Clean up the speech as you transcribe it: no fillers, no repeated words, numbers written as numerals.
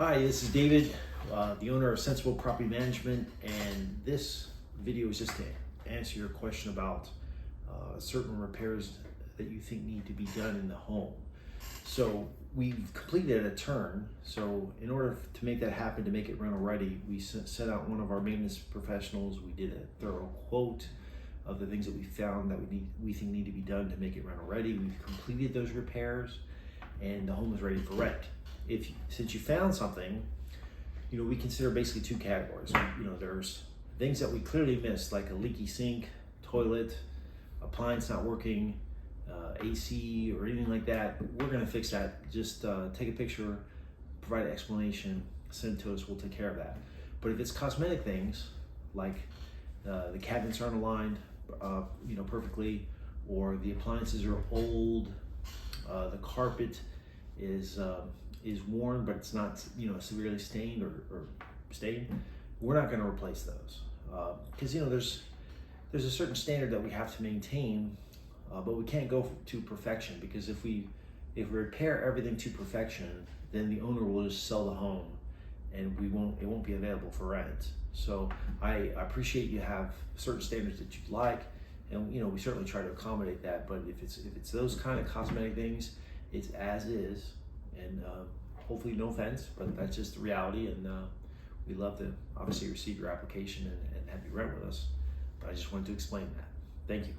Hi, this is David, the owner of Sensible Property Management, and this video is just to answer your question about certain repairs that you think need to be done in the home. So we've completed a turn, so in order to make that happen, to make it rental ready, we sent out one of our maintenance professionals. We did a thorough quote of the things that we found that we think need to be done to make it rental ready. We've completed those repairs and the home is ready for rent. Since you found something, we consider basically two categories. There's things that we clearly missed, like a leaky sink, toilet, appliance not working, AC or anything like that. We're gonna fix that. Just take a picture, provide an explanation, send it to us, we'll take care of that. But if it's cosmetic things, like the cabinets aren't aligned perfectly, or the appliances are old, the carpet is worn but it's not severely stained or stained, we're not going to replace those because there's a certain standard that we have to maintain, but we can't go to perfection, because if we repair everything to perfection, then the owner will just sell the home and it won't be available for rent. So I appreciate you have certain standards that you'd like, and we certainly try to accommodate that. But if it's those kind of cosmetic things, it's as is, and hopefully no offense, but that's just the reality. And we'd love to obviously receive your application and have you rent with us. But I just wanted to explain that. Thank you.